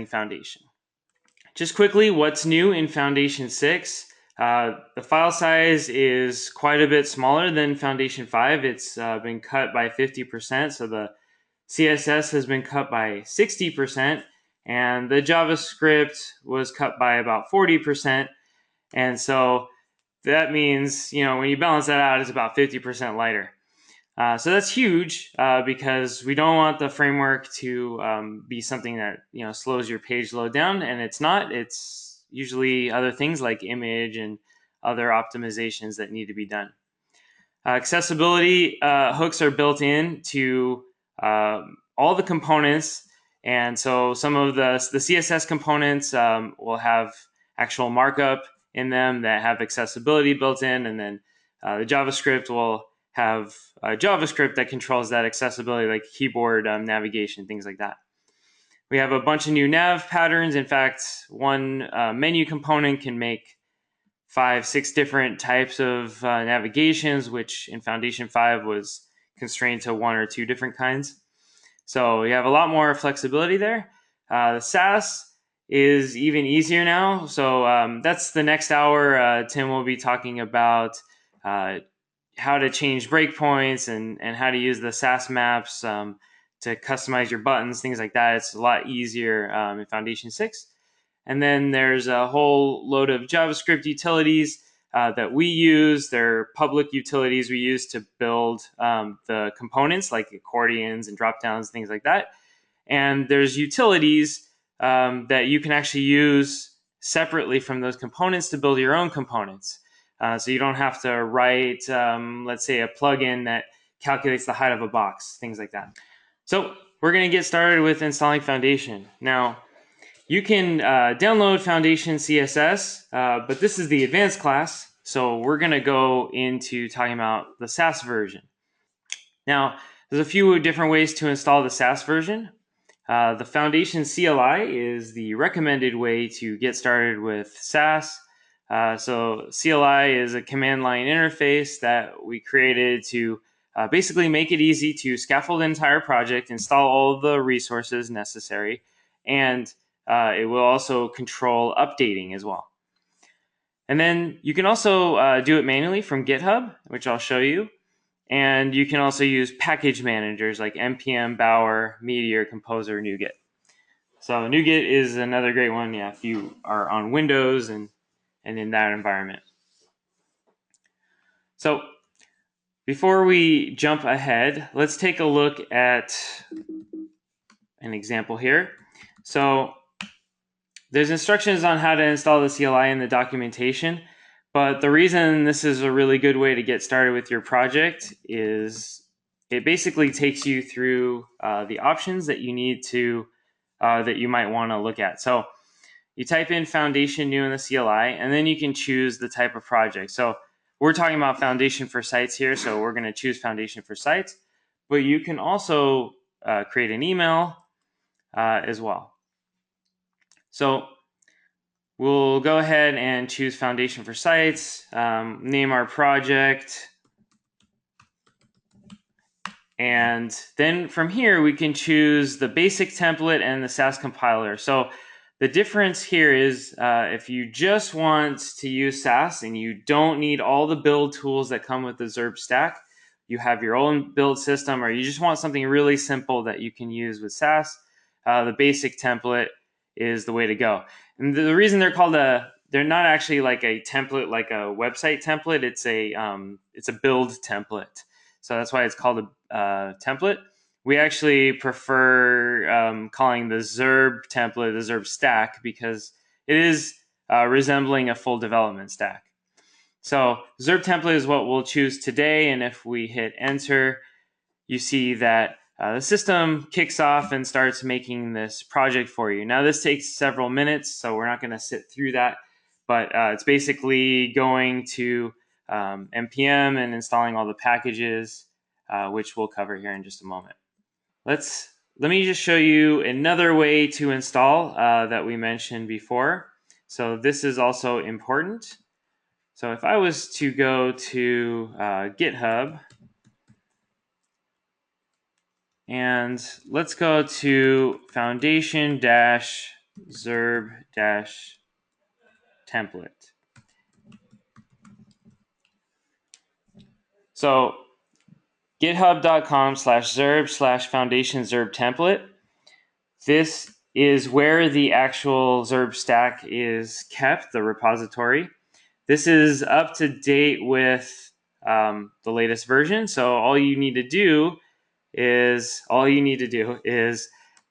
Foundation. Just quickly, what's new in Foundation 6? The file size is quite a bit smaller than Foundation 5. It's been cut by 50%, so the CSS has been cut by 60%, and the JavaScript was cut by about 40%. And so that means, when you balance that out, it's about 50% lighter. So that's huge because we don't want the framework to be something that slows your page load down, and it's not. It's usually other things like image and other optimizations that need to be done. Accessibility hooks are built in to all the components, and so some of the CSS components will have actual markup in them that have accessibility built in, and then the JavaScript will have JavaScript that controls that accessibility, like keyboard navigation, things like that. We have a bunch of new nav patterns. In fact, one menu component can make 5-6 different types of navigations, which in Foundation 5 was constrained to 1 or 2 different kinds. So you have a lot more flexibility there. The Sass is even easier now. So that's the next hour. Tim will be talking about how to change breakpoints and how to use the Sass maps to customize your buttons, things like that. It's a lot easier in Foundation 6. And then there's a whole load of JavaScript utilities that we use. They're public utilities we use to build the components like accordions and dropdowns, things like that. And there's utilities that you can actually use separately from those components to build your own components. So you don't have to write, let's say, a plugin that calculates the height of a box, things like that. So we're going to get started with installing Foundation. Now, you can download Foundation CSS, but this is the advanced class, so we're going to go into talking about the Sass version. Now, there's a few different ways to install the Sass version. The Foundation CLI is the recommended way to get started with Sass. So CLI is a command line interface that we created to basically make it easy to scaffold the entire project, install all of the resources necessary, and it will also control updating as well. And then you can also do it manually from GitHub, which I'll show you. And you can also use package managers like npm, Bower, Meteor, Composer, NuGet. So NuGet is another great one, if you are on Windows and in that environment. So before we jump ahead, let's take a look at an example here. So there's instructions on how to install the CLI in the documentation, but the reason this is a really good way to get started with your project is it basically takes you through the options that you need to, that you might want to look at. So you type in Foundation new in the CLI, and then you can choose the type of project. So we're talking about Foundation for Sites here, so we're going to choose Foundation for Sites, but you can also create an email as well. So we'll go ahead and choose Foundation for Sites, name our project, and then from here we can choose the basic template and the Sass compiler. So the difference here is if you just want to use Sass and you don't need all the build tools that come with the ZURB Stack, you have your own build system, or you just want something really simple that you can use with Sass, the basic template is the way to go. And the reason they're called they're not actually like a template, like a website template. It's a build template. So that's why it's called a template. We actually prefer calling the ZURB template the ZURB stack because it is resembling a full development stack. So ZURB template is what we'll choose today. And if we hit enter, you see that the system kicks off and starts making this project for you. Now this takes several minutes, so we're not going to sit through that, but it's basically going to npm and installing all the packages, which we'll cover here in just a moment. Let me just show you another way to install that we mentioned before. So this is also important. So if I was to go to GitHub, and let's go to foundation-sass ZURB-template. So github.com/ZURB/foundation ZURB template. This is where the actual ZURB stack is kept, the repository. This is up to date with the latest version. So all you need to do is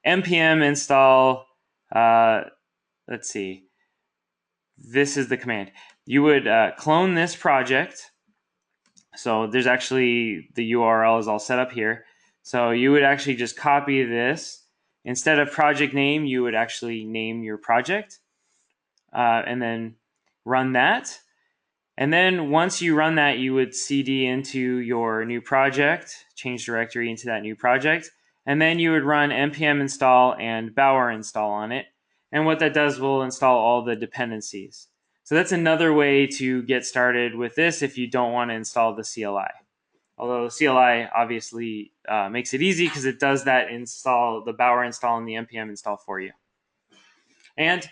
npm install. Let's see. This is the command. You would clone this project. So there's actually the URL is all set up here. So you would actually just copy this. Instead of project name, you would actually name your project and then run that. And then once you run that, you would cd into your new project, change directory into that new project, and then you would run npm install and bower install on it. And what that does will install all the dependencies. So that's another way to get started with this if you don't want to install the CLI. Although the CLI obviously makes it easy because it does that install, the bower install and the npm install for you. And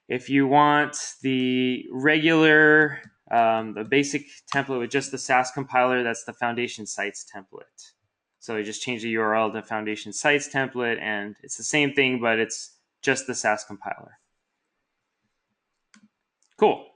if you want the regular, the basic template with just the Sass compiler, that's the Foundation Sites template. So you just change the URL to Foundation Sites template, and it's the same thing, but it's just the Sass compiler. Cool.